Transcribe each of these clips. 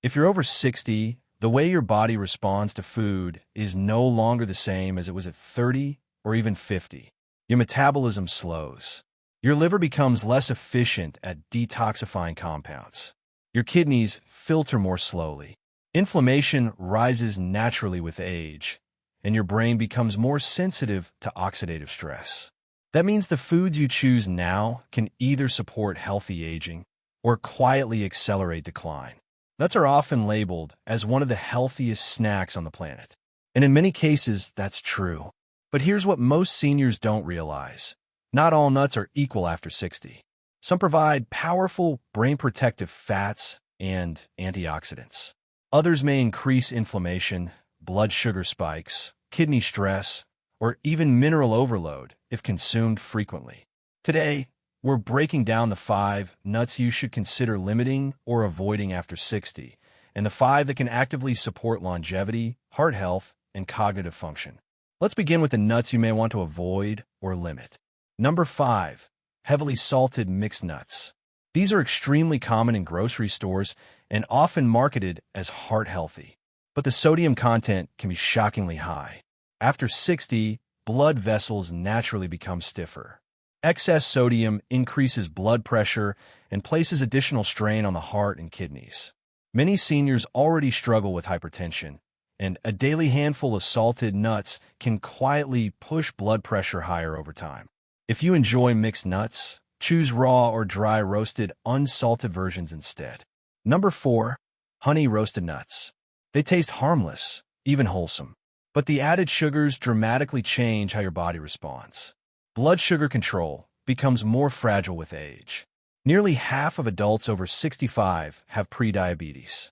If you're over 60, the way your body responds to food is no longer the same as it was at 30 or even 50. Your metabolism slows. Your liver becomes less efficient at detoxifying compounds. Your kidneys filter more slowly. Inflammation rises naturally with age, and your brain becomes more sensitive to oxidative stress. That means the foods you choose now can either support healthy aging or quietly accelerate decline. Nuts are often labeled as one of the healthiest snacks on the planet, and in many cases, that's true. But here's what most seniors don't realize. Not all nuts are equal after 60. Some provide powerful brain-protective fats and antioxidants. Others may increase inflammation, blood sugar spikes, kidney stress, or even mineral overload if consumed frequently. Today, we're breaking down the 5 nuts you should consider limiting or avoiding after 60, and the 5 that can actively support longevity, heart health, and cognitive function. Let's begin with the nuts you may want to avoid or limit. Number 5. Heavily salted mixed nuts. These are extremely common in grocery stores and often marketed as heart-healthy. But the sodium content can be shockingly high. After 60, blood vessels naturally become stiffer. Excess sodium increases blood pressure and places additional strain on the heart and kidneys. Many seniors already struggle with hypertension, and a daily handful of salted nuts can quietly push blood pressure higher over time. If you enjoy mixed nuts, choose raw or dry roasted unsalted versions instead. Number 4. Honey roasted nuts. They taste harmless, even wholesome. But the added sugars dramatically change how your body responds. Blood sugar control becomes more fragile with age. Nearly half of adults over 65 have prediabetes.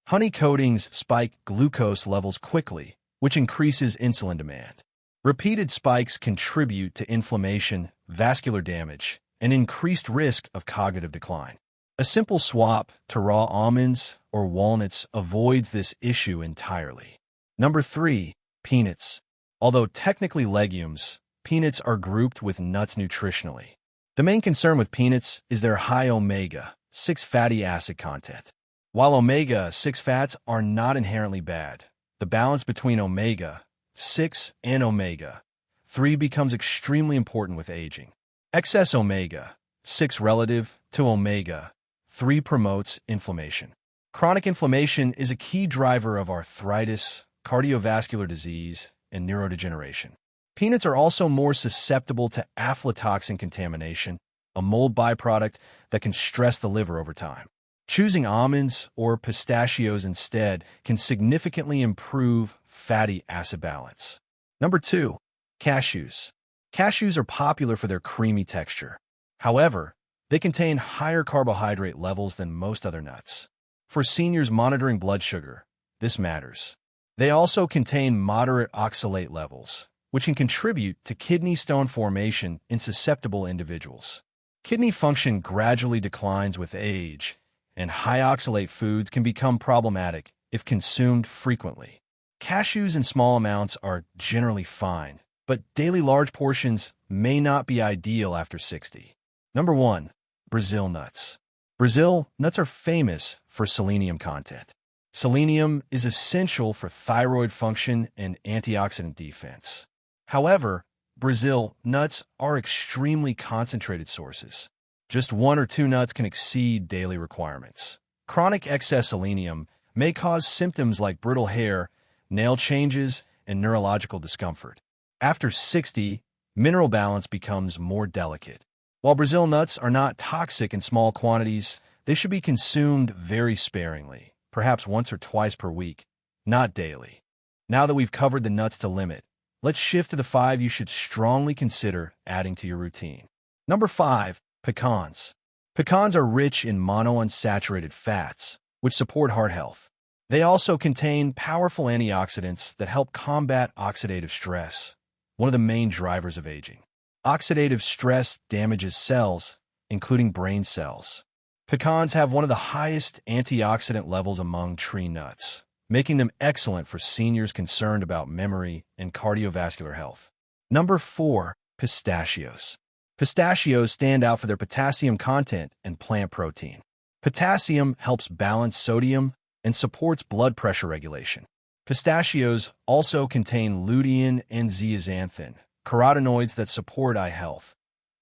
Honey coatings spike glucose levels quickly, which increases insulin demand. Repeated spikes contribute to inflammation, vascular damage, and increased risk of cognitive decline. A simple swap to raw almonds or walnuts avoids this issue entirely. Number 3. Peanuts. Although technically legumes, peanuts are grouped with nuts nutritionally. The main concern with peanuts is their high omega-6 fatty acid content. While omega-6 fats are not inherently bad, the balance between omega-6 and omega-3 becomes extremely important with aging. Excess omega-6 relative to omega-3 promotes inflammation. Chronic inflammation is a key driver of arthritis, cardiovascular disease, and neurodegeneration. Peanuts are also more susceptible to aflatoxin contamination, a mold byproduct that can stress the liver over time. Choosing almonds or pistachios instead can significantly improve fatty acid balance. Number 2. Cashews. Cashews are popular for their creamy texture. However, they contain higher carbohydrate levels than most other nuts. For seniors monitoring blood sugar, this matters. They also contain moderate oxalate levels, which can contribute to kidney stone formation in susceptible individuals. Kidney function gradually declines with age, and high oxalate foods can become problematic if consumed frequently. Cashews in small amounts are generally fine, but daily large portions may not be ideal after 60. Number 1. Brazil nuts. Brazil nuts are famous for selenium content. Selenium is essential for thyroid function and antioxidant defense. However, Brazil nuts are extremely concentrated sources. Just 1 or 2 nuts can exceed daily requirements. Chronic excess selenium may cause symptoms like brittle hair, nail changes, and neurological discomfort. After 60, mineral balance becomes more delicate. While Brazil nuts are not toxic in small quantities, they should be consumed very sparingly, perhaps once or twice per week, not daily. Now that we've covered the nuts to limit, let's shift to the 5 you should strongly consider adding to your routine. Number 5. Pecans. Pecans are rich in monounsaturated fats, which support heart health. They also contain powerful antioxidants that help combat oxidative stress, one of the main drivers of aging. Oxidative stress damages cells, including brain cells. Pecans have one of the highest antioxidant levels among tree nuts, making them excellent for seniors concerned about memory and cardiovascular health. Number 4. Pistachios. Pistachios stand out for their potassium content and plant protein. Potassium helps balance sodium and supports blood pressure regulation. Pistachios also contain lutein and zeaxanthin, carotenoids that support eye health,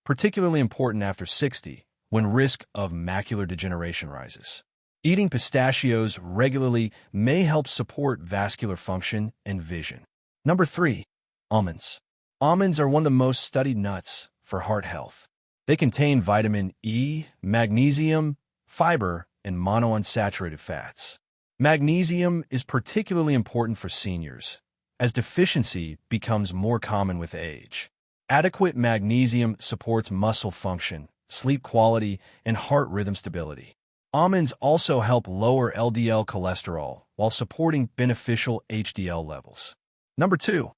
particularly important after 60, when risk of macular degeneration rises. Eating pistachios regularly may help support vascular function and vision. Number 3. Almonds. Almonds are one of the most studied nuts for heart health. They contain vitamin E, magnesium, fiber, and monounsaturated fats. Magnesium is particularly important for seniors, as deficiency becomes more common with age. Adequate magnesium supports muscle function, sleep quality, and heart rhythm stability. Almonds also help lower LDL cholesterol while supporting beneficial HDL levels. Number 2.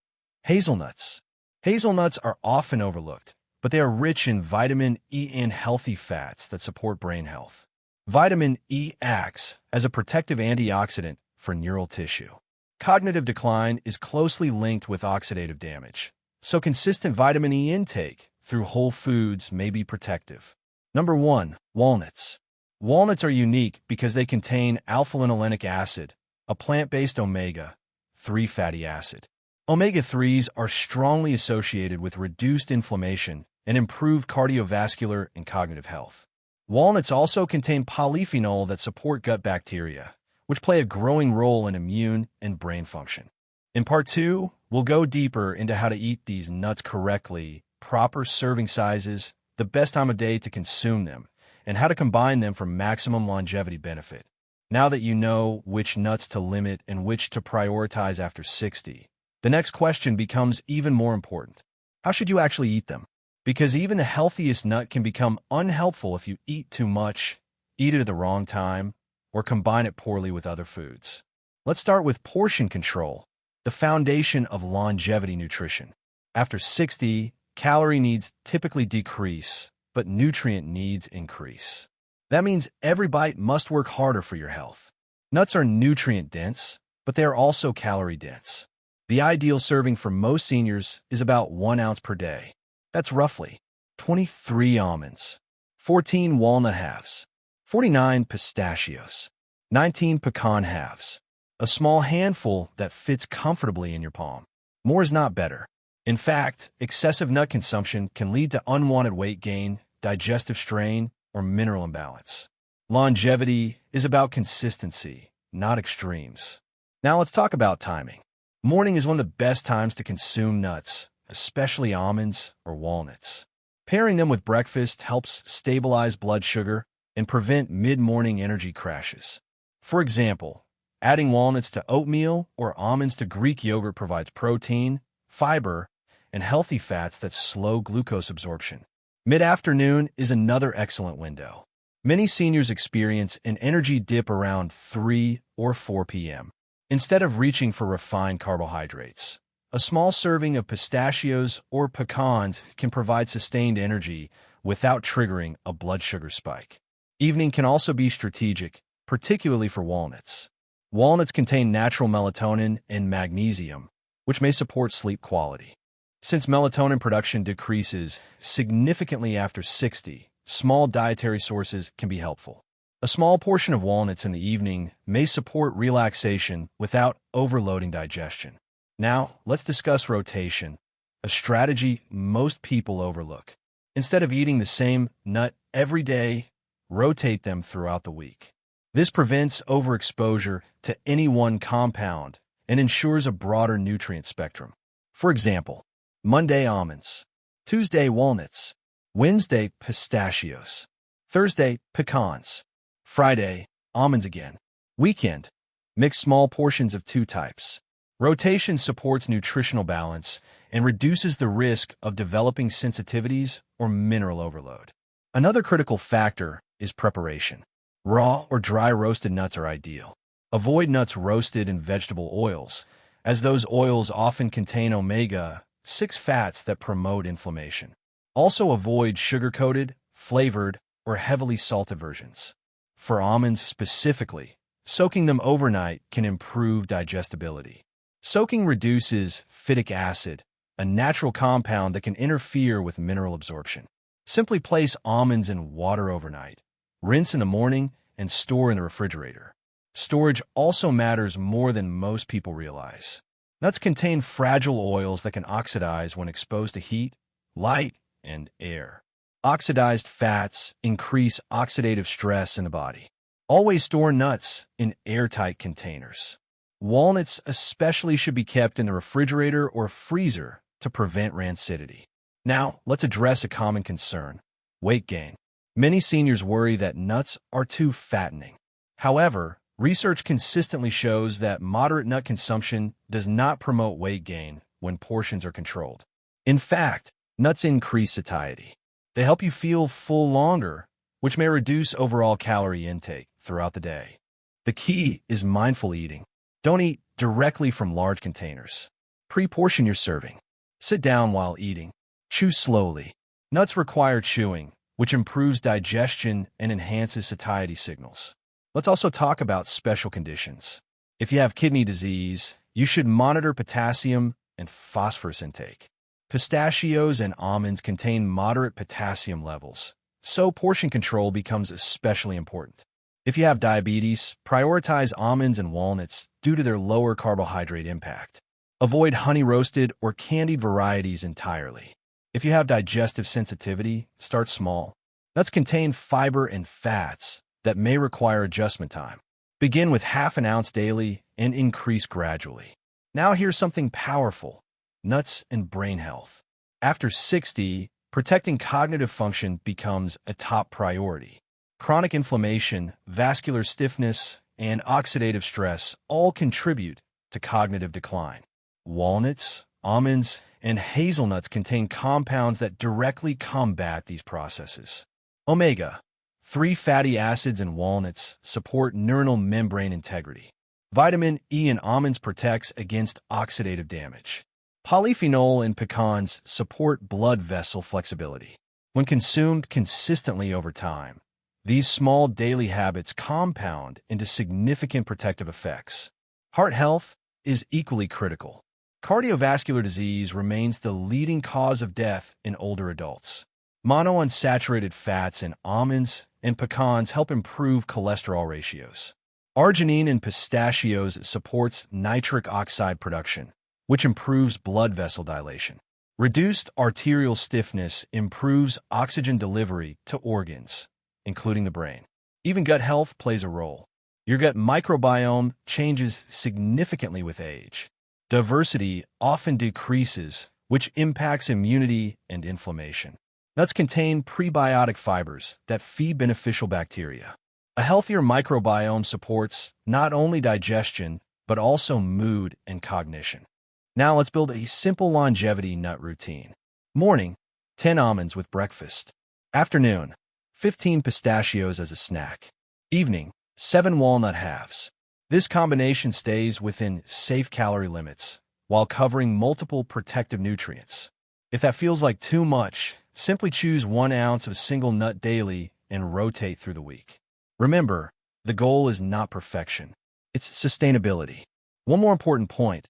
Hazelnuts. Hazelnuts are often overlooked, but they are rich in vitamin E and healthy fats that support brain health. Vitamin E acts as a protective antioxidant for neural tissue. Cognitive decline is closely linked with oxidative damage, so consistent vitamin E intake through whole foods may be protective. Number 1. Walnuts. Walnuts are unique because they contain alpha-linolenic acid, a plant-based omega-3 fatty acid. Omega-3s are strongly associated with reduced inflammation and improved cardiovascular and cognitive health. Walnuts also contain polyphenol that support gut bacteria, which play a growing role in immune and brain function. In Part 2, we'll go deeper into how to eat these nuts correctly, proper serving sizes, the best time of day to consume them, and how to combine them for maximum longevity benefit. Now that you know which nuts to limit and which to prioritize after 60, the next question becomes even more important. How should you actually eat them? Because even the healthiest nut can become unhelpful if you eat too much, eat it at the wrong time, or combine it poorly with other foods. Let's start with portion control, the foundation of longevity nutrition. After 60, calorie needs typically decrease, but nutrient needs increase. That means every bite must work harder for your health. Nuts are nutrient-dense, but they are also calorie-dense. The ideal serving for most seniors is about 1 ounce per day. That's roughly 23 almonds, 14 walnut halves, 49 pistachios, 19 pecan halves, a small handful that fits comfortably in your palm. More is not better. In fact, excessive nut consumption can lead to unwanted weight gain, digestive strain, or mineral imbalance. Longevity is about consistency, not extremes. Now let's talk about timing. Morning is one of the best times to consume nuts, especially almonds or walnuts. Pairing them with breakfast helps stabilize blood sugar and prevent mid-morning energy crashes. For example, adding walnuts to oatmeal or almonds to Greek yogurt provides protein, fiber, and healthy fats that slow glucose absorption. Mid-afternoon is another excellent window. Many seniors experience an energy dip around 3 or 4 p.m. Instead of reaching for refined carbohydrates, a small serving of pistachios or pecans can provide sustained energy without triggering a blood sugar spike. Evening can also be strategic, particularly for walnuts. Walnuts contain natural melatonin and magnesium, which may support sleep quality. Since melatonin production decreases significantly after 60, small dietary sources can be helpful. A small portion of walnuts in the evening may support relaxation without overloading digestion. Now, let's discuss rotation, a strategy most people overlook. Instead of eating the same nut every day, rotate them throughout the week. This prevents overexposure to any one compound and ensures a broader nutrient spectrum. For example, Monday almonds, Tuesday walnuts, Wednesday pistachios, Thursday pecans, Friday almonds again. Weekend, mix small portions of 2 types. Rotation supports nutritional balance and reduces the risk of developing sensitivities or mineral overload. Another critical factor is preparation. Raw or dry roasted nuts are ideal. Avoid nuts roasted in vegetable oils, as those oils often contain omega-6 fats that promote inflammation. Also avoid sugar-coated, flavored, or heavily salted versions. For almonds specifically, soaking them overnight can improve digestibility. Soaking reduces phytic acid, a natural compound that can interfere with mineral absorption. Simply place almonds in water overnight, rinse in the morning, and store in the refrigerator. Storage also matters more than most people realize. Nuts contain fragile oils that can oxidize when exposed to heat, light, and air. Oxidized fats increase oxidative stress in the body. Always store nuts in airtight containers. Walnuts especially should be kept in the refrigerator or freezer to prevent rancidity. Now, let's address a common concern: weight gain. Many seniors worry that nuts are too fattening. However, research consistently shows that moderate nut consumption does not promote weight gain when portions are controlled. In fact, nuts increase satiety. They help you feel full longer, which may reduce overall calorie intake throughout the day. The key is mindful eating. Don't eat directly from large containers. Pre-portion your serving. Sit down while eating. Chew slowly. Nuts require chewing, which improves digestion and enhances satiety signals. Let's also talk about special conditions. If you have kidney disease, you should monitor potassium and phosphorus intake. Pistachios and almonds contain moderate potassium levels, so portion control becomes especially important. If you have diabetes, prioritize almonds and walnuts due to their lower carbohydrate impact. Avoid honey-roasted or candied varieties entirely. If you have digestive sensitivity, start small. Nuts contain fiber and fats that may require adjustment time. Begin with half an ounce daily and increase gradually. Now here's something powerful: nuts and brain health. After 60, protecting cognitive function becomes a top priority. Chronic inflammation, vascular stiffness, and oxidative stress all contribute to cognitive decline. Walnuts, almonds, and hazelnuts contain compounds that directly combat these processes. Omega-3 fatty acids in walnuts support neuronal membrane integrity. Vitamin E in almonds protects against oxidative damage. Polyphenol in pecans support blood vessel flexibility. When consumed consistently over time, these small daily habits compound into significant protective effects. Heart health is equally critical. Cardiovascular disease remains the leading cause of death in older adults. Monounsaturated fats in almonds and pecans help improve cholesterol ratios. Arginine in pistachios supports nitric oxide production, which improves blood vessel dilation. Reduced arterial stiffness improves oxygen delivery to organs, including the brain. Even gut health plays a role. Your gut microbiome changes significantly with age. Diversity often decreases, which impacts immunity and inflammation. Nuts contain prebiotic fibers that feed beneficial bacteria. A healthier microbiome supports not only digestion, but also mood and cognition. Now let's build a simple longevity nut routine. Morning, 10 almonds with breakfast. Afternoon, 15 pistachios as a snack. Evening, 7 walnut halves. This combination stays within safe calorie limits while covering multiple protective nutrients. If that feels like too much, simply choose 1 ounce of a single nut daily and rotate through the week. Remember, the goal is not perfection. It's sustainability. One more important point: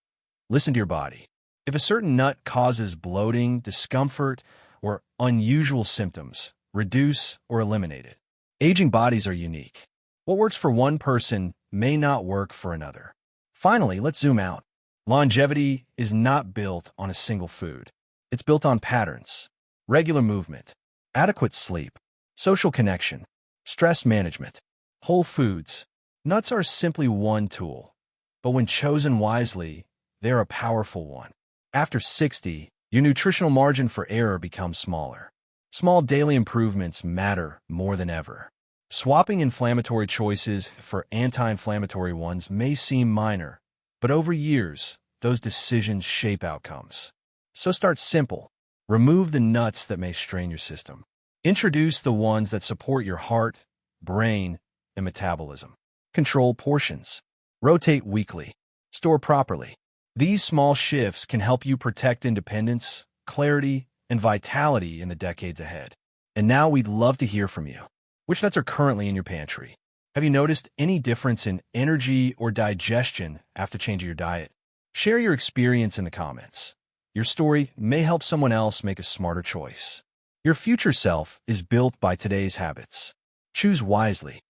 listen to your body. If a certain nut causes bloating, discomfort, or unusual symptoms, reduce or eliminate it. Aging bodies are unique. What works for one person may not work for another. Finally, let's zoom out. Longevity is not built on a single food. It's built on patterns: regular movement, adequate sleep, social connection, stress management, whole foods. Nuts are simply one tool, but when chosen wisely, they're a powerful one. After 60, your nutritional margin for error becomes smaller. Small daily improvements matter more than ever. Swapping inflammatory choices for anti-inflammatory ones may seem minor, but over years, those decisions shape outcomes. So start simple. Remove the nuts that may strain your system. Introduce the ones that support your heart, brain, and metabolism. Control portions. Rotate weekly. Store properly. These small shifts can help you protect independence, clarity, and vitality in the decades ahead. And now we'd love to hear from you. Which nuts are currently in your pantry? Have you noticed any difference in energy or digestion after changing your diet? Share your experience in the comments. Your story may help someone else make a smarter choice. Your future self is built by today's habits. Choose wisely.